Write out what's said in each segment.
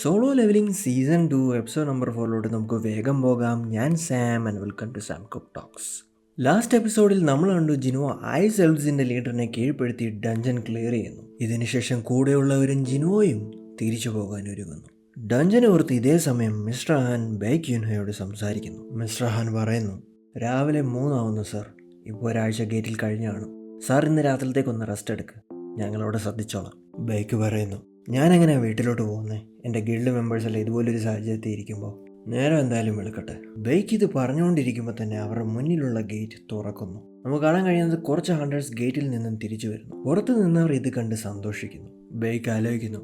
Solo leveling season 2 episode number 4 നമുക്ക് വേഗം പോകാം. ഞാൻ Sam and welcome to Sam cook talks. Last എപ്പിസോഡിൽ നമ്മൾ കണ്ടു ജിനോ ഐസ് എൽസിന്റെ ലീഡറിനെ കീഴ്പ്പെടുത്തി ഡഞ്ചൻ ക്ലിയർ ചെയ്യുന്നു. ഇതിനുശേഷം കൂടെയുള്ളവരും ജിനോയും തിരിച്ചു പോകാൻ ഒരുങ്ങുന്നു. ഡഞ്ചനെ ഓർത്ത് ഇതേ സമയം മിസ്റ്റർ ഹാൻ ബേക്ക് യുൻഹയോട് സംസാരിക്കുന്നു. മിസ്റ്റർ ഹാൻ പറയുന്നു, രാവിലെ 3 ആവുന്നു സർ. ഇപ്പോൾ ഒരാഴ്ച ഗേറ്റിൽ കഴിഞ്ഞാണ്. സാർ ഇന്ന് രാത്രിയിലത്തേക്കൊന്ന് റെസ്റ്റ് എടുക്ക്, ഞങ്ങളവിടെ ശ്രദ്ധിച്ചോളാം. ബേക്ക് പറയുന്നു, ഞാനെങ്ങനെ വീട്ടിലോട്ട് പോകുന്നത്? എൻ്റെ ഗിൽഡ് മെമ്പേഴ്സെല്ലാം ഇതുപോലൊരു സാഹചര്യത്തിൽ ഇരിക്കുമ്പോൾ നേരം എന്തായാലും വെളുക്കട്ടെ. ബേക്ക് ഇത് പറഞ്ഞുകൊണ്ടിരിക്കുമ്പോൾ തന്നെ അവരുടെ മുന്നിലുള്ള ഗേറ്റ് തുറക്കുന്നു. നമുക്ക് കാണാൻ കഴിയുന്നത് കുറച്ച് ഹണ്ടേഴ്സ് ഗേറ്റിൽ നിന്നും തിരിച്ചു വരുന്നു. പുറത്തു നിന്നവർ ഇത് കണ്ട് സന്തോഷിക്കുന്നു. ബേക്ക് ആലോചിക്കുന്നു,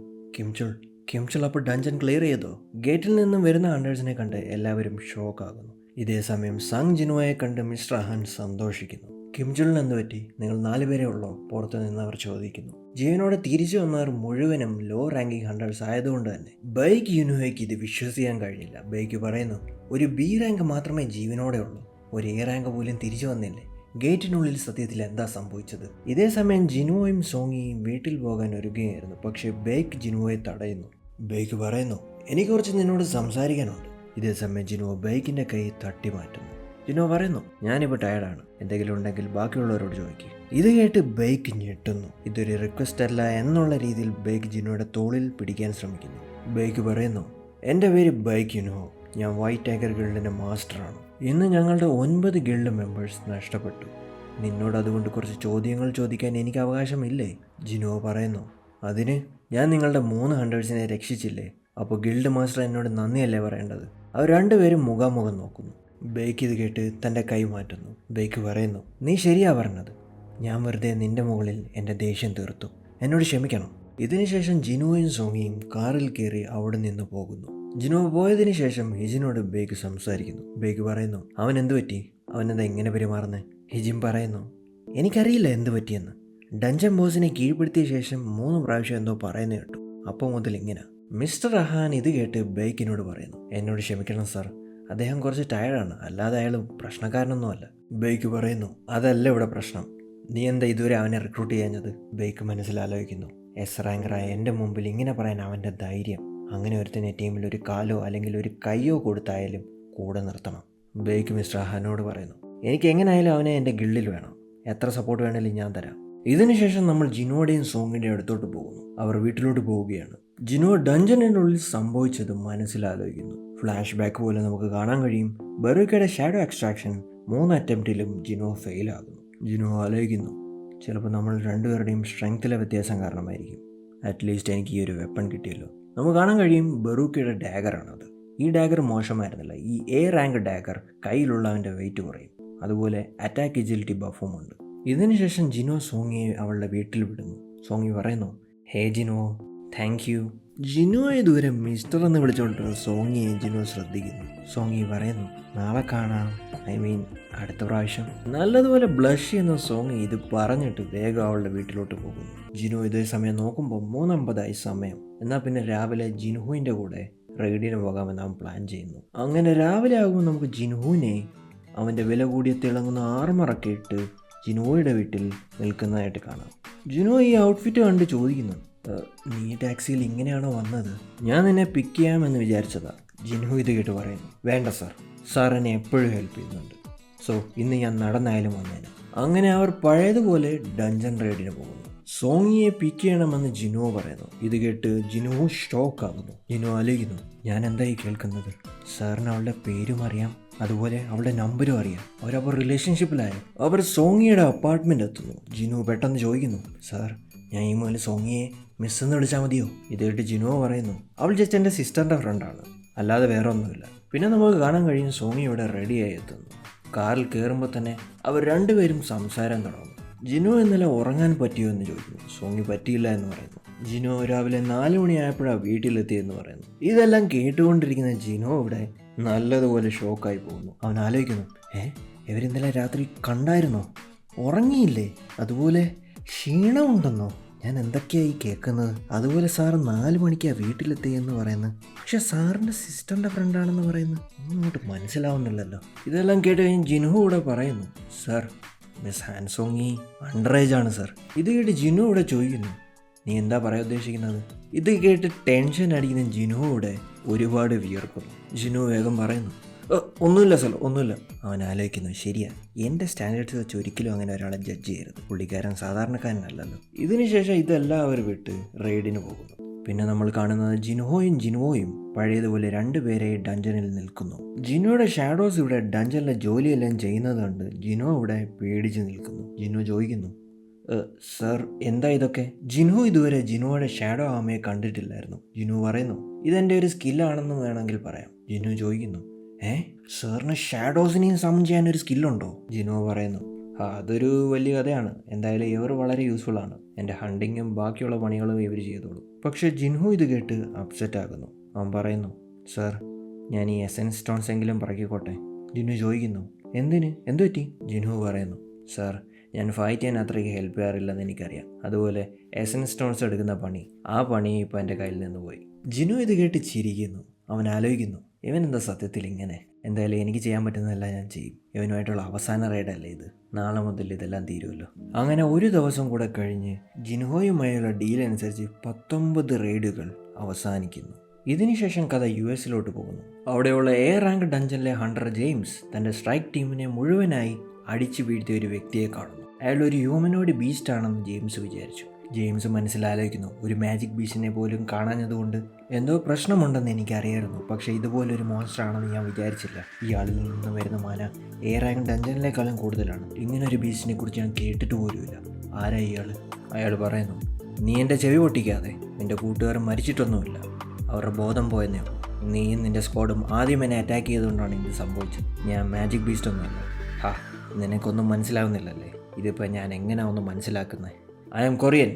കിംചുൾ അപ്പോൾ ഡഞ്ചൻ ക്ലിയർ ചെയ്തോ? ഗേറ്റിൽ നിന്നും വരുന്ന ഹണ്ടേഴ്സിനെ കണ്ട് എല്ലാവരും ഷോക്ക് ആകുന്നു. ഇതേ സമയം സങ് ജിനുവയെ കണ്ട് മിസ്റ്റർ ഹാൻ സന്തോഷിക്കുന്നു. കിംചുളിന് എന്ത് പറ്റി? നിങ്ങൾ 4 പേരേ ഉള്ളോ? പുറത്തു നിന്നവർ ചോദിക്കുന്നു. ജീവനോടെ തിരിച്ചു വന്നവർ മുഴുവനും ലോ റാങ്കിങ് ഹണ്ടേഴ്സ് ആയതുകൊണ്ട് തന്നെ ബൈക്ക് യുനുഹയ്ക്ക് ഇത് വിശ്വസിക്കാൻ കഴിഞ്ഞില്ല. ബൈക്ക് പറയുന്നു, ഒരു ബി റാങ്ക് മാത്രമേ ജീവനോടെ ഉള്ളൂ, ഒരു എ റാങ്ക് പോലും തിരിച്ചു വന്നില്ലേ? ഗേറ്റിനുള്ളിൽ സത്യത്തിൽ എന്താ സംഭവിച്ചത്? ഇതേ സമയം ജിനുവയും സോങ്ങിയും വീട്ടിൽ പോകാൻ ഒരുങ്ങുകയായിരുന്നു. പക്ഷേ ബേക്ക് ജിനുവയെ തടയുന്നു. ബേക്ക് പറയുന്നു, എനിക്ക് കുറച്ച് നിന്നോട് സംസാരിക്കാനുണ്ട്. ഇതേ സമയം ജിനുവ ബൈക്കിന്റെ കൈ തട്ടി മാറ്റുന്നു. ജിനോ പറയുന്നു, ഞാനിപ്പോൾ ടയർഡാണ്, എന്തെങ്കിലും ഉണ്ടെങ്കിൽ ബാക്കിയുള്ളവരോട് ചോദിക്കും. ഇത് കേട്ട് ബേക്ക് ഞെട്ടുന്നു. ഇതൊരു റിക്വസ്റ്റ് അല്ല എന്നുള്ള രീതിയിൽ ബേക്ക് ജിനോയുടെ തോളിൽ പിടിക്കാൻ ശ്രമിക്കുന്നു. ബേക്ക് പറയുന്നു, എൻ്റെ പേര് ബൈക്ക് യുൻഹോ, ഞാൻ വൈറ്റ് ടൈഗർ ഗിൽഡിൻ്റെ മാസ്റ്ററാണ്. ഇന്ന് ഞങ്ങളുടെ 9 ഗിൽഡ് മെമ്പേഴ്സ് നഷ്ടപ്പെട്ടു. നിന്നോട് അതുകൊണ്ട് കുറച്ച് ചോദ്യങ്ങൾ ചോദിക്കാൻ എനിക്ക് അവകാശമില്ലേ? ജിനോ പറയുന്നു, അതിന് ഞാൻ നിങ്ങളുടെ 3 ഹണ്ടേഴ്സിനെ രക്ഷിച്ചില്ലേ? അപ്പോൾ ഗിൽഡ് മാസ്റ്റർ എന്നോട് നന്ദിയല്ലേ പറയേണ്ടത്? അവർ രണ്ടുപേരും മുഖാമുഖം നോക്കുന്നു. ബേക്ക് ഇത് കേട്ട് തൻ്റെ കൈ മാറ്റുന്നു. ബേക്ക് പറയുന്നു, നീ ശരിയാ പറഞ്ഞത്, ഞാൻ വെറുതെ നിന്റെ മുകളിൽ എൻ്റെ ദേഷ്യം തീർത്തു, എന്നോട് ക്ഷമിക്കണം. ഇതിനുശേഷം ജിനുവയും സോങ്ങിയും കാറിൽ കയറി അവിടെ നിന്ന് പോകുന്നു. ജിനു പോയതിനു ശേഷം ഹിജിനോട് ബേക്ക് സംസാരിക്കുന്നു. ബേക്ക് പറയുന്നു, അവൻ എന്തു പറ്റി? അവനെന്താ ഇങ്ങനെ പെരുമാറുന്നത്? ഹിജിൻ പറയുന്നു, എനിക്കറിയില്ല എന്തു പറ്റിയെന്ന്. ഡഞ്ചൻ ബോസിനെ കീഴ്പ്പെടുത്തിയ ശേഷം 3 പ്രാവശ്യം എന്തോ പറയുന്ന കേട്ടു, അപ്പോൾ മുതൽ ഇങ്ങനെ. മിസ്റ്റർ അഹാൻ ഇത് കേട്ട് ബേക്കിനോട് പറയുന്നു, എന്നോട് ക്ഷമിക്കണം സാർ, അദ്ദേഹം കുറച്ച് ടയർഡാണ്, അല്ലാതെ അയാൾ പ്രശ്നക്കാരനൊന്നുമല്ല. ബേക്ക് പറയുന്നു, അതല്ല ഇവിടെ പ്രശ്നം, നീ എന്താ ഇതുവരെ അവനെ റിക്രൂട്ട് ചെയ്യാഞ്ഞത്? ബേക്ക് മനസ്സിലാലോചിക്കുന്നു. എസ് റാങ്കറായ എൻ്റെ മുമ്പിൽ ഇങ്ങനെ പറയാൻ അവൻ്റെ ധൈര്യം. അങ്ങനെ ഒരുത്തന്നെ ടീമിൽ ഒരു കാലോ അല്ലെങ്കിൽ ഒരു കൈയോ കൊടുത്തായാലും കൂടെ നിർത്തണം. ബേക്ക് മിസ്റ്റർ അഹാനോട് പറയുന്നു, എനിക്ക് എങ്ങനെയായാലും അവനെ എൻ്റെ ഗിൽഡിൽ വേണം, എത്ര സപ്പോർട്ട് വേണമെങ്കിലും ഞാൻ തരാം. ഇതിനുശേഷം നമ്മൾ ജിനോയുടെയും സോങ്ങിൻ്റെയും അടുത്തോട്ട് പോകുന്നു. അവർ വീട്ടിലോട്ട് പോവുകയാണ്. ജിനോ ഡഞ്ചനിനുള്ളിൽ സംഭവിച്ചത് മനസ്സിലാലോചിക്കുന്നു. ഫ്ലാഷ് ബാക്ക് പോലെ നമുക്ക് കാണാൻ കഴിയും, ബറൂക്കയുടെ ഷാഡോ എക്സ്ട്രാക്ഷൻ 3 അറ്റംപ്റ്റിലും ജിനോ ഫെയിൽ ആകുന്നു. ജിനോ ആലോചിക്കുന്നു, ചിലപ്പോൾ നമ്മൾ രണ്ടുപേരുടെയും സ്ട്രെങ്ത്തിലെ വ്യത്യാസം കാരണമായിരിക്കും. അറ്റ്ലീസ്റ്റ് എനിക്ക് ഈ ഒരു വെപ്പൺ കിട്ടിയല്ലോ. നമുക്ക് കാണാൻ കഴിയും, ബറൂക്കയുടെ ഡാഗറാണത്. ഈ ഡാഗർ മോശമായിരുന്നില്ല. ഈ എ റാങ്ക് ഡാഗർ കയ്യിലുള്ളവൻ്റെ വെയിറ്റ് കുറയും. അതുപോലെ അറ്റാക്ക് എജിലിറ്റി ബഫും ഉണ്ട്. ഇതിനുശേഷം ജിനോ സോങ്ങിയെ അവളുടെ വീട്ടിൽ വിടുന്നു. സോങ്ങി പറയുന്നു, ഹേ ജിനോ, താങ്ക് യു. ജിനുവെ ദൂരം മിസ്റ്റർ എന്ന് വിളിച്ചുകൊണ്ട് സോങ്ങിയെ ജിനു ശ്രദ്ധിക്കുന്നു. സോങ്ങി പറയുന്നു, നാളെ കാണാം, അടുത്ത പ്രാവശ്യം. നല്ലതുപോലെ ബ്ലഷ് ചെയ്യുന്ന സോങ്ങി ഇത് പറഞ്ഞിട്ട് വേഗം അവളുടെ വീട്ടിലോട്ട് പോകുന്നു. ജിനു ഇതേ സമയം നോക്കുമ്പോൾ 3:50 സമയം. എന്നാൽ പിന്നെ രാവിലെ ജിൻഹുവിൻ്റെ കൂടെ റൈഡിന് പോകാമെന്ന് അവൻ പ്ലാൻ ചെയ്യുന്നു. അങ്ങനെ രാവിലെ ആകുമ്പോൾ നമുക്ക് ജിൻഹുവിനെ അവൻ്റെ വില കൂടിയ തിളങ്ങുന്ന ആർമറൊക്കെ ഇട്ട് ജിനുവയുടെ വീട്ടിൽ നിൽക്കുന്നതായിട്ട് കാണാം. ജിനു ഈ ഔട്ട്ഫിറ്റ് കണ്ട് ചോദിക്കുന്നു, നീ ടാക്സിയിൽ ഇങ്ങനെയാണോ വന്നത്? ഞാൻ നിന്നെ പിക്ക് ചെയ്യാമെന്ന് വിചാരിച്ചതാ. ജിൻഹു ഇത് കേട്ട് പറയുന്നു, വേണ്ട സാർ എന്നെ എപ്പോഴും ഹെൽപ്പ് ചെയ്യുന്നുണ്ട്, സോ ഇന്ന് ഞാൻ നടന്നായാലും വന്നേനെ. അങ്ങനെ അവർ പഴയതുപോലെ ഡഞ്ചൻ റൈഡിന് പോകുന്നു. സോങ്ങിയെ പിക്ക് ചെയ്യണമെന്ന് ജിനു പറയുന്നു. ഇത് കേട്ട് ജിനു ഷോക്ക് ആകുന്നു. ജിനു ആലോചിക്കുന്നു, ഞാൻ എന്തായി കേൾക്കുന്നത്? സാറിന് അവളുടെ പേരും അറിയാം, അതുപോലെ അവളുടെ നമ്പരും അറിയാം. അവരപ്പോൾ റിലേഷൻഷിപ്പിലായോ? അവർ സോങ്ങിയുടെ അപ്പാർട്ട്മെൻറ്റ് എത്തുന്നു. ജിനു പെട്ടെന്ന് ചോദിക്കുന്നു, സാർ ഞാൻ ഈ മുതൽ സോങ്ങിയെ മിസ് എന്ന് വിളിച്ചാൽ മതിയോ? ഇത് കേട്ട് ജിനോ പറയുന്നു, അവൾ ജസ്റ്റ് എൻ്റെ സിസ്റ്ററിൻ്റെ ഫ്രണ്ടാണ്, അല്ലാതെ വേറെ ഒന്നുമില്ല. പിന്നെ നമുക്ക് കാണാൻ കഴിയും, സോങ്ങി ഇവിടെ റെഡിയായി എത്തുന്നു. കാറിൽ കയറുമ്പോൾ തന്നെ അവർ രണ്ടുപേരും സംസാരം തുടങ്ങുന്നു. ജിനോ ഇന്നലെ ഉറങ്ങാൻ പറ്റിയോ എന്ന് ചോദിക്കുന്നു. സോങ്ങി പറ്റിയില്ല എന്ന് പറയുന്നു. ജിനോ രാവിലെ 4 മണിയായപ്പോഴാണ് വീട്ടിലെത്തിയെന്ന് പറയുന്നു. ഇതെല്ലാം കേട്ടുകൊണ്ടിരിക്കുന്ന ജിനോ ഇവിടെ നല്ലതുപോലെ ഷോക്കായി പോകുന്നു. അവൻ ആലോചിക്കുന്നു, ഇവരിന്നലെ രാത്രി കണ്ടായിരുന്നോ? ഉറങ്ങിയില്ലേ? അതുപോലെ ക്ഷീണമുണ്ടെന്നോ? ഞാൻ എന്തൊക്കെയായി കേൾക്കുന്നത്? അതുപോലെ സാറ് 4 മണിക്കാണ് വീട്ടിലെത്തിയെന്ന് പറയുന്നത്, പക്ഷെ സാറിൻ്റെ സിസ്റ്ററിൻ്റെ ഫ്രണ്ടാണെന്ന് പറയുന്നത് ഒന്നും മനസ്സിലാവുന്നില്ലല്ലോ. ഇതെല്ലാം കേട്ട് കഴിഞ്ഞ് ജിനു ഇവിടെ പറയുന്നു, സാർ മിസ് ഹാൻസോങ്ങി അണ്ടർ ഏജ് ആണ് സാർ. ഇത് കേട്ട് ജിനു ഇവിടെ ചോദിക്കുന്നു, നീ എന്താ പറയാൻ ഉദ്ദേശിക്കുന്നത്? ഇത് കേട്ട് ടെൻഷൻ അടിക്കുന്ന ജിനുവിടെ ഒരുപാട് വിയർക്കുന്നു. ജിനു വേഗം പറയുന്നു, ഒന്നുമില്ല സർ, ഒന്നുമില്ല. അവൻ ആലോചിക്കുന്നു, ശരിയാ, എൻ്റെ സ്റ്റാൻഡേർഡ്സ് വെച്ച് ഒരിക്കലും അങ്ങനെ ഒരാളെ ജഡ്ജ് ചെയ്യരുത്. പുള്ളിക്കാരൻ സാധാരണക്കാരനല്ലല്ലോ. ഇതിനുശേഷം ഇതെല്ലാം അവർ വിട്ട് റെയ്ഡിന് പോകുന്നു. പിന്നെ നമ്മൾ കാണുന്നത് ജിനുവോയും പഴയതുപോലെ രണ്ടുപേരെ ഡഞ്ചനിൽ നിൽക്കുന്നു. ജിനുയുടെ ഷാഡോസ് ഇവിടെ ഡഞ്ചനിലെ ജോലിയെല്ലാം ചെയ്യുന്നത് കണ്ട് ജിനു ഇവിടെ പേടിച്ച് നിൽക്കുന്നു. ജിനു ചോദിക്കുന്നു, സർ എന്താ ഇതൊക്കെ? ജിനു ഇതുവരെ ജിനുവയുടെ ഷാഡോ ആമയെ കണ്ടിട്ടില്ലായിരുന്നു. ജിനു പറയുന്നു, ഇതെൻ്റെ ഒരു സ്കില്ലാണെന്ന് വേണമെങ്കിൽ പറയാം. ജിനു ചോദിക്കുന്നു, സാറിന് ഷാഡോസിനെയും സമം ചെയ്യാനൊരു സ്കില്ലുണ്ടോ? ജിനു പറയുന്നു, അതൊരു വലിയ കഥയാണ്. എന്തായാലും ഇവർ വളരെ യൂസ്ഫുൾ ആണ്. എൻ്റെ ഹണ്ടിങ്ങും ബാക്കിയുള്ള പണികളും ഇവർ ചെയ്തോളൂ. പക്ഷേ ജിൻഹു ഇത് കേട്ട് അപ്സെറ്റ് ആകുന്നു. അവൻ പറയുന്നു, സർ ഞാൻ ഈ എസൻസ് സ്റ്റോൺസ് എങ്കിലും പറക്കിക്കോട്ടെ. ജിനു ചോദിക്കുന്നു, എന്തിന്, എന്തു പറ്റി? ജിൻഹു പറയുന്നു, സർ ഞാൻ ഫൈറ്റ് ചെയ്യാൻ അത്രയ്ക്ക് ഹെൽപ്പ് ചെയ്യാറില്ലെന്ന് എനിക്കറിയാം. അതുപോലെ എസൻസ് സ്റ്റോൺസ് എടുക്കുന്ന ആ പണി ഇപ്പോൾ എൻ്റെ കയ്യിൽ നിന്ന് പോയി. ജിനു ഇത് കേട്ട് ചിരിക്കുന്നു. അവൻ ആലോചിക്കുന്നു, ഇവൻ എന്താ സത്യത്തിൽ ഇങ്ങനെ? എന്തായാലും എനിക്ക് ചെയ്യാൻ പറ്റുന്നതെല്ലാം ഞാൻ ചെയ്യും. ഇവനുമായിട്ടുള്ള അവസാന റൈഡല്ലേ ഇത്. നാളെ മുതൽ ഇതെല്ലാം തീരുമല്ലോ. അങ്ങനെ ഒരു ദിവസം കൂടെ കഴിഞ്ഞ് ജിൻഹോയുമായുള്ള ഡീൽ അനുസരിച്ച് 19 റെയ്ഡുകൾ അവസാനിക്കുന്നു. ഇതിനുശേഷം കഥ US-ലോട്ട് പോകുന്നു. അവിടെയുള്ള എ റാങ്ക് ഡഞ്ചനിലെ ഹണ്ടർ ജെയിംസ് തൻ്റെ സ്ട്രൈക്ക് ടീമിനെ മുഴുവനായി അടിച്ചു വീഴ്ത്തിയ ഒരു വ്യക്തിയെ കാണുന്നു. അയാൾ ഒരു ഹ്യൂമനോയിഡ് ബീസ്റ്റ് ആണെന്ന് ജെയിംസ് വിചാരിച്ചു. ജെയിംസ് മനസ്സിലാലോചിക്കുന്നു, ഒരു മാജിക് ബീസ്റ്റിനെ പോലും കാണാഞ്ഞതുകൊണ്ട് എന്തോ പ്രശ്നമുണ്ടെന്ന് എനിക്കറിയായിരുന്നു. പക്ഷേ ഇതുപോലൊരു മോൺസ്റ്റർ ആണെന്ന് ഞാൻ വിചാരിച്ചില്ല. ഈ ആളിൽ നിന്ന് വരുന്ന മാന എ റാങ്ക് ഡഞ്ചനിലേക്കാളും കൂടുതലാണ്. ഇങ്ങനൊരു ബീസ്റ്റിനെ കുറിച്ച് ഞാൻ കേട്ടിട്ട് പോലുമില്ല. ആരാ ഇയാൾ? അയാൾ പറയുന്നു, നീ എൻ്റെ ചെവി പൊട്ടിക്കാതെ. നിൻ്റെ കൂട്ടുകാർ മരിച്ചിട്ടൊന്നുമില്ല, അവരുടെ ബോധം പോയെന്നേ ഉള്ളൂ. നീയും നിൻ്റെ സ്ക്വാഡും ആദ്യം എന്നെ അറ്റാക്ക് ചെയ്തുകൊണ്ടാണ് ഇത് സംഭവിച്ചത്. ഞാൻ മാജിക് ബീസ്റ്റ് ഒന്നുമല്ല. നിനക്കൊന്നും മനസ്സിലാവുന്നില്ലല്ലേ? ഇതിപ്പോൾ ഞാൻ എങ്ങനെയാണ് ഒന്ന് മനസ്സിലാക്കുന്നത്? I am Korean,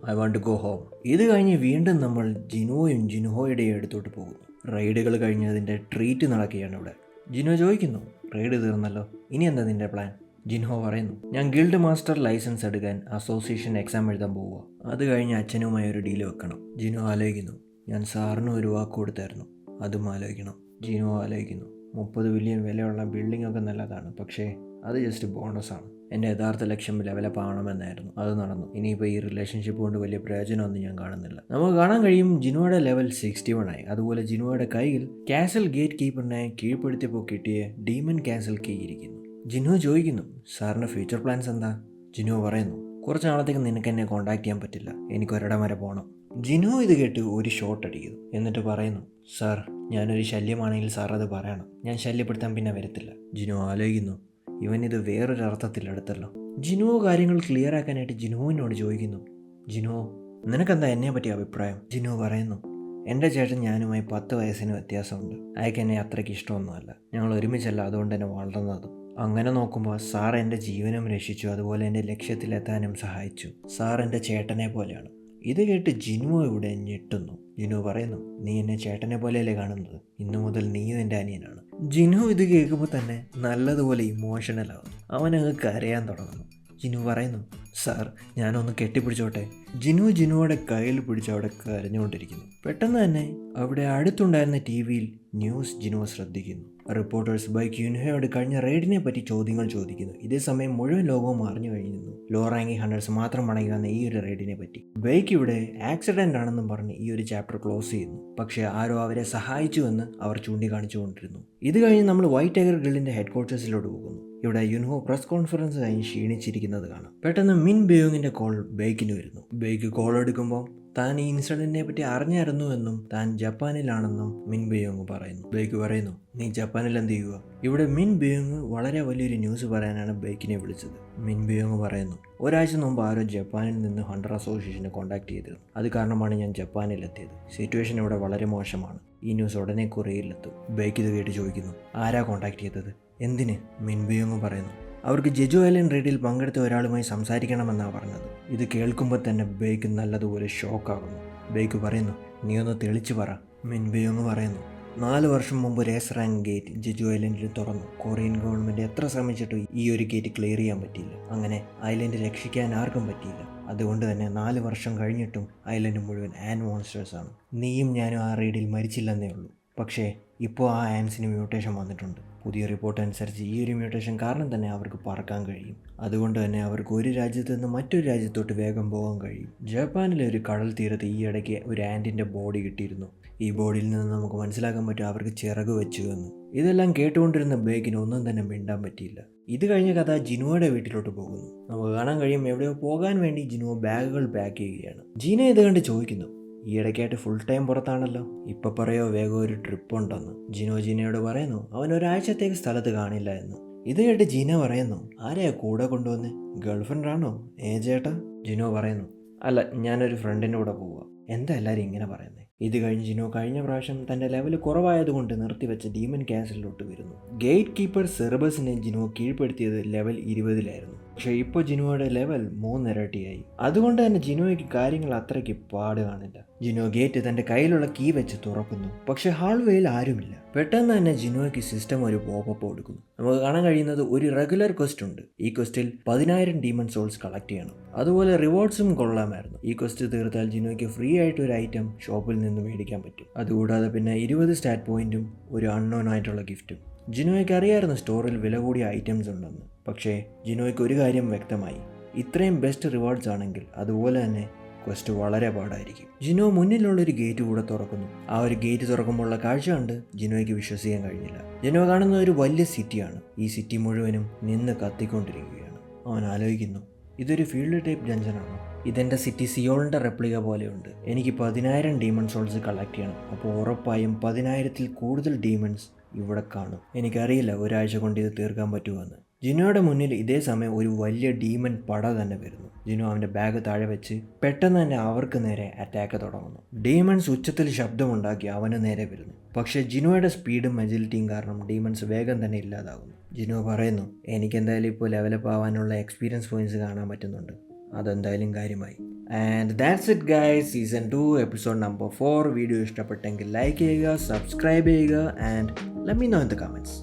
I want to go home. ഇത് കഴിഞ്ഞ് വീണ്ടും നമ്മൾ ജിനുവോയും ജിൻഹോയുടെയും അടുത്തോട്ട് പോകുന്നു. റെയ്ഡുകൾ കഴിഞ്ഞതിൻ്റെ ട്രീറ്റ് നടക്കുകയാണ് ഇവിടെ. ജിനോ ചോദിക്കുന്നു, റെയ്ഡ് തീർന്നല്ലോ, ഇനി എന്താ നിൻ്റെ പ്ലാൻ? ജിൻഹോ പറയുന്നു, ഞാൻ ഗിൽഡ് മാസ്റ്റർ ലൈസൻസ് എടുക്കാൻ അസോസിയേഷൻ എക്സാം എഴുതാൻ പോവുക. അത് കഴിഞ്ഞ് അച്ഛനുമായി ഒരു ഡീൽ വെക്കണം. ജിനോ ആലോചിക്കുന്നു, ഞാൻ സാറിന് ഒരു വാക്ക് കൊടുത്തായിരുന്നു, അതും ആലോചിക്കണം. ജിനോ ആലോചിക്കുന്നു, 30 ബില്യൺ വിലയുള്ള ബിൽഡിംഗ് ഒക്കെ നല്ലതാണ്, പക്ഷേ അത് ജസ്റ്റ് ബോണസാണ്. എൻ്റെ യഥാർത്ഥ ലക്ഷ്യം ലെവലപ്പ് ആവണമെന്നായിരുന്നു. അത് നടന്നു. ഇനിയിപ്പോൾ ഈ റിലേഷൻഷിപ്പ് കൊണ്ട് വലിയ പ്രയോജനമൊന്നും ഞാൻ കാണുന്നില്ല. നമുക്ക് കാണാൻ കഴിയും ജിനുവയുടെ ലെവൽ 61 ആയി. അതുപോലെ ജിനുവയുടെ കയ്യിൽ കാസൽ ഗേറ്റ് കീപ്പറിനെ കീഴ്പ്പെടുത്തിയപ്പോൾ കിട്ടിയ ഡീമൺ കാസൽ കീ ഇരിക്കുന്നു. ജിനു ചോദിക്കുന്നു, സാറിൻ്റെ ഫ്യൂച്ചർ പ്ലാൻസ് എന്താ? ജിനു പറയുന്നു, കുറച്ച് നാളത്തേക്ക് നിനക്ക് എന്നെ കോൺടാക്ട് ചെയ്യാൻ പറ്റില്ല, എനിക്കൊരിടം വരെ പോകണം. ജിനു ഇത് കേട്ട് ഒരു ഷോട്ട് അടിക്കുന്നു. എന്നിട്ട് പറയുന്നു, സാർ ഞാനൊരു ശല്യമാണെങ്കിൽ സാർ അത് പറയണം, ഞാൻ ശല്യപ്പെടുത്താൻ പിന്നെ വരത്തില്ല. ജിനു ആലോചിക്കുന്നു, ഇവനിത് വേറൊരു അർത്ഥത്തിലെടുത്തല്ലോ. ജിനുവോ കാര്യങ്ങൾ ക്ലിയർ ആക്കാനായിട്ട് ജിനുവിനോട് ചോദിക്കുന്നു, ജിനുവോ നിനക്കെന്താ എന്നെ പറ്റിയ അഭിപ്രായം? ജിനു പറയുന്നു, എൻ്റെ ചേട്ടൻ ഞാനുമായി 10 വയസ്സിന് വ്യത്യാസമുണ്ട്. അയാൾക്ക് എന്നെ അത്രയ്ക്ക് ഇഷ്ടമൊന്നുമല്ല. ഞങ്ങൾ ഒരുമിച്ചല്ല അതുകൊണ്ട് തന്നെ വളർന്നതും. അങ്ങനെ നോക്കുമ്പോൾ സാർ എൻ്റെ ജീവനും രക്ഷിച്ചു, അതുപോലെ എൻ്റെ ലക്ഷ്യത്തിലെത്താനും സഹായിച്ചു. സാർ എൻ്റെ ചേട്ടനെ പോലെയാണ്. ഇത് കേട്ട് ജിനു ഇവിടെ ഞെട്ടുന്നു. ജിനു പറയുന്നു, നീ എന്നെ ചേട്ടനെ പോലെയല്ലേ കാണുന്നത്? ഇന്നു മുതൽ നീയും എൻ്റെ അനിയനാണ്. ജിനു ഇത് കേൾക്കുമ്പോൾ തന്നെ നല്ലതുപോലെ ഇമോഷണലാവും. അവനങ്ങ് കരയാൻ തുടങ്ങുന്നു. ജിനു പറയുന്നു, സാർ ഞാനൊന്ന് കെട്ടിപ്പിടിച്ചോട്ടെ. ജിനുവോടെ കയ്യിൽ പിടിച്ച് അവിടെ കരഞ്ഞുകൊണ്ടിരിക്കുന്നു. പെട്ടെന്ന് തന്നെ അവിടെ അടുത്തുണ്ടായിരുന്ന TV-യിൽ ന്യൂസ് ജിനുവോ ശ്രദ്ധിക്കുന്നു. റിപ്പോർട്ടേഴ്സ് ബൈക്ക് യുൻഹയോട് കഴിഞ്ഞ റെയ്ഡിനെ പറ്റി ചോദ്യങ്ങൾ ചോദിക്കുന്നു. ഇതേ സമയം മുഴുവൻ ലോകവും അറിഞ്ഞു കഴിഞ്ഞിരുന്നു ലോ റാങ്കിങ് ഹണ്ടേഴ്സ് മാത്രം മടങ്ങി വന്ന ഈ ഒരു റെയ്ഡിനെ പറ്റി. ബൈക്ക് ഇവിടെ ആക്സിഡൻ്റ് ആണെന്നും പറഞ്ഞ് ഈ ഒരു ചാപ്റ്റർ ക്ലോസ് ചെയ്യുന്നു. പക്ഷേ ആരോ അവരെ സഹായിച്ചുവെന്ന് അവർ ചൂണ്ടിക്കാണിച്ചുകൊണ്ടിരുന്നു. ഇത് കഴിഞ്ഞ് നമ്മൾ വൈറ്റ് ടൈഗർ ഗിൽഡിൻ്റെ ഹെഡ് ക്വാർട്ടേഴ്സിലോട്ട് പോകുന്നു. ഇവിടെ യുൻഹോ പ്രസ് കോൺഫറൻസ് കഴിഞ്ഞ് ക്ഷീണിച്ചിരിക്കുന്നത് കാണാം. പെട്ടെന്ന് മിൻ ബെയോങ്ങിൻ്റെ കോൾ ബൈക്കിന് വരുന്നു. ബൈക്ക് കോൾ എടുക്കുമ്പോൾ താൻ ഈ ഇൻസിഡൻറ്റിനെ പറ്റി അറിഞ്ഞായിരുന്നുവെന്നും താൻ ജപ്പാനിലാണെന്നും മിൻ ബെയോങ് പറയുന്നു. ബൈക്ക് പറയുന്നു, നീ ജപ്പാനിൽ എന്ത് ചെയ്യുക? ഇവിടെ മിൻ ബെയോങ് വളരെ വലിയൊരു ന്യൂസ് പറയാനാണ് ബൈക്കിനെ വിളിച്ചത്. മിൻ ബെയോങ് പറയുന്നു, ഒരാഴ്ച മുമ്പ് ആരോ ജപ്പാനിൽ നിന്ന് ഹണ്ടർ അസോസിയേഷനെ കോൺടാക്ട് ചെയ്തിരുന്നു. അത് കാരണമാണ് ഞാൻ ജപ്പാനിലെത്തിയത്. സിറ്റുവേഷൻ ഇവിടെ വളരെ മോശമാണ്. ഈ ന്യൂസ് ഉടനെ കൊറിയയിലെത്തും. ബൈക്ക് ഇത് കേട്ട് ചോദിക്കുന്നു, ആരാ കോൺടാക്ട് ചെയ്തത്? എന്തിന്? മിൻ ബെയോങ് പറയുന്നു, അവർക്ക് ജെജു ഐലൻഡ് റെയ്ഡിൽ പങ്കെടുത്ത ഒരാളുമായി സംസാരിക്കണമെന്നാണ് പറഞ്ഞത്. ഇത് കേൾക്കുമ്പോൾ തന്നെ ബൈക്ക് നല്ലതുപോലെ ഷോക്കാകുന്നു. ബൈക്ക് പറയുന്നു, നീ ഒന്ന് തെളിച്ചു പറ. മിൻ ബെയോങ് പറയുന്നു, 4 വർഷം മുമ്പ് റേസ് റാങ്ക് ഗേറ്റ് ജെജു ഐലൻഡിൽ തുറന്നു. കൊറിയൻ ഗവൺമെൻറ് എത്ര ശ്രമിച്ചിട്ടും ഈ ഒരു ഗേറ്റ് ക്ലിയർ ചെയ്യാൻ പറ്റിയില്ല. അങ്ങനെ ഐലൻഡ് രക്ഷിക്കാൻ ആർക്കും പറ്റിയില്ല. അതുകൊണ്ട് തന്നെ 4 വർഷം കഴിഞ്ഞിട്ടും ഐലൻഡ് മുഴുവൻ ആൻഡ് മോൺസ്റ്റേഴ്സാണ്. നീയും ഞാനും ആ റെയ്ഡിൽ മരിച്ചില്ലെന്നേ ഉള്ളൂ. പക്ഷേ ഇപ്പോൾ ആ ആൻസിന് മ്യൂട്ടേഷൻ വന്നിട്ടുണ്ട്. പുതിയ റിപ്പോർട്ട് അനുസരിച്ച് ഈ ഒരു മ്യൂട്ടേഷൻ കാരണം തന്നെ അവർക്ക് പറക്കാൻ കഴിയും. അതുകൊണ്ട് തന്നെ അവർക്ക് ഒരു രാജ്യത്ത് നിന്ന് മറ്റൊരു രാജ്യത്തോട്ട് വേഗം പോകാൻ കഴിയും. ജപ്പാനിലെ ഒരു കടൽ തീരത്ത് ഈ ഇടയ്ക്ക് ഒരു ആൻറ്റിൻ്റെ ബോഡി കിട്ടിയിരുന്നു. ഈ ബോഡിയിൽ നിന്ന് നമുക്ക് മനസ്സിലാക്കാൻ പറ്റും അവർക്ക് ചിറക് വെച്ചു എന്ന്. ഇതെല്ലാം കേട്ടുകൊണ്ടിരുന്ന ബേഗിന് ഒന്നും തന്നെ മിണ്ടാൻ പറ്റിയില്ല. ഇത് കഴിഞ്ഞ കഥ ജിനുവയുടെ വീട്ടിലോട്ട് പോകുന്നു. നമുക്ക് കാണാൻ കഴിയും എവിടെയോ പോകാൻ വേണ്ടി ജിനുവ ബാഗുകൾ പാക്ക് ചെയ്യുകയാണ്. ജീന ഇത് കണ്ട് ചോദിക്കുന്നു, ഈ ഇടയ്ക്കായിട്ട് ഫുൾ ടൈം പുറത്താണല്ലോ, ഇപ്പം പറയോ വേഗം ഒരു ട്രിപ്പ് ഉണ്ടെന്ന്. ജീനയോട് പറയുന്നു അവൻ ഒരാഴ്ചത്തേക്ക് സ്ഥലത്ത് കാണില്ല എന്ന്. ഇത് കേട്ട് ജീന പറയുന്നു, ആരെയാ കൂടെ കൊണ്ടുവന്നേ, ഗേൾഫ്രണ്ട് ആണോ? ചേട്ടാ. ജിനോ പറയുന്നു, അല്ല, ഞാനൊരു ഫ്രണ്ടിൻ്റെ കൂടെ പോവുക. എന്താ എല്ലാവരും ഇങ്ങനെ പറയുന്നത്? ഇത് കഴിഞ്ഞ് ജിനോ കഴിഞ്ഞ പ്രാവശ്യം തൻ്റെ ലെവൽ കുറവായതുകൊണ്ട് നിർത്തിവെച്ച ഡീമൻ ക്യാസലിലോട്ട് വരുന്നു. ഗേറ്റ് കീപ്പർ സെർബസിനെ ജിനോ കീഴ്പ്പെടുത്തിയത് ലെവൽ 20-ലായിരുന്നു. പക്ഷേ ഇപ്പോൾ ജിനോയുടെ ലെവൽ 3 ഇരട്ടിയായി. അതുകൊണ്ട് തന്നെ ജിനോയ്ക്ക് കാര്യങ്ങൾ അത്രയ്ക്ക് പാട് കാണില്ല. ജിനോ ഗേറ്റ് തൻ്റെ കയ്യിലുള്ള കീ വെച്ച് തുറക്കുന്നു. പക്ഷേ ഹാൾവേയിൽ ആരുമില്ല. പെട്ടെന്ന് തന്നെ ജിനോയ്ക്ക് സിസ്റ്റം ഒരു പോപ്പപ്പ് കൊടുക്കുന്നു. നമുക്ക് കാണാൻ കഴിയുന്നത് ഒരു റെഗുലർ ക്വസ്റ്റ് ഉണ്ട്. ഈ ക്വസ്റ്റിൽ 10,000 ഡീമൺ സോൾസ് കളക്ട് ചെയ്യണം. അതുപോലെ റിവാർഡ്സും കൊള്ളാമായിരുന്നു. ഈ ക്വസ്റ്റ് തീർത്താൽ ജിനോയ്ക്ക് ഫ്രീ ആയിട്ട് ഒരു ഐറ്റം ഷോപ്പിൽ നിന്ന് മേടിക്കാൻ പറ്റും. അതുകൂടാതെ പിന്നെ 20 സ്റ്റാറ്റ് പോയിന്റും ഒരു അൺനോൺ ആയിട്ടുള്ള ഗിഫ്റ്റും. ജിനോയ്ക്ക് അറിയായിരുന്നു സ്റ്റോറിൽ വില കൂടിയ ഐറ്റംസ് ഉണ്ടെന്ന്. പക്ഷേ ജിനോയ്ക്ക് ഒരു കാര്യം വ്യക്തമായി, ഇത്രയും ബെസ്റ്റ് റിവാർഡ്സ് ആണെങ്കിൽ അതുപോലെ തന്നെ ക്വസ്റ്റ് വളരെ പാടായിരിക്കും. ജിനോ മുന്നിലുള്ളൊരു ഗേറ്റ് കൂടെ തുറക്കുന്നു. ആ ഒരു ഗേറ്റ് തുറക്കുമ്പോഴുള്ള കാഴ്ച കണ്ട് ജിനോയ്ക്ക് വിശ്വസിക്കാൻ കഴിഞ്ഞില്ല. ജിനോ കാണുന്ന ഒരു വലിയ സിറ്റിയാണ്. ഈ സിറ്റി മുഴുവനും നിന്ന് കത്തിക്കൊണ്ടിരിക്കുകയാണ്. അവൻ ആലോചിക്കുന്നു, ഇതൊരു ഫീൽഡ് ടൈപ്പ് ഡഞ്ചനാണോ? ഇതെൻ്റെ സിറ്റി സിയോളിൻ്റെ റെപ്ലിക പോലെയുണ്ട്. എനിക്ക് 10,000 ഡീമൺ സോൾസ് കളക്ട് ചെയ്യണം. അപ്പോൾ ഉറപ്പായും 10,000-ൽ കൂടുതൽ ഡീമൺസ് ഇവിടെ കാണും. എനിക്കറിയില്ല ഒരാഴ്ച കൊണ്ട് ഇത് തീർക്കാൻ പറ്റുമെന്ന്. ജിനോയുടെ മുന്നിൽ ഇതേ സമയം ഒരു വലിയ ഡീമൺ പട തന്നെ വരുന്നു. ജിനോ അവൻ്റെ ബാഗ് താഴെ വെച്ച് പെട്ടെന്ന് തന്നെ അവർക്ക് നേരെ അറ്റാക്ക് തുടങ്ങുന്നു. ഡീമൺസ് ഉച്ചത്തിൽ ശബ്ദമുണ്ടാക്കി അവന് നേരെ വരുന്നു. പക്ഷേ ജിനോയുടെ സ്പീഡും അജിലിറ്റിയും കാരണം ഡീമൺസ് വേഗം തന്നെ ഇല്ലാതാകുന്നു. ജിനോ പറയുന്നു, എനിക്കെന്തായാലും ഇപ്പോൾ ലെവലപ്പ് ആവാനുള്ള എക്സ്പീരിയൻസ് പോയിന്റ്സ് കാണാൻ പറ്റുന്നുണ്ട്. അതെന്തായാലും കാര്യമായി. And that's it guys, season 2 episode number 4. Video ഇഷ്ടപ്പെട്ടെങ്കിൽ ലൈക്ക് ചെയ്യുക, സബ്സ്ക്രൈബ് ചെയ്യുക and let me know in the comments.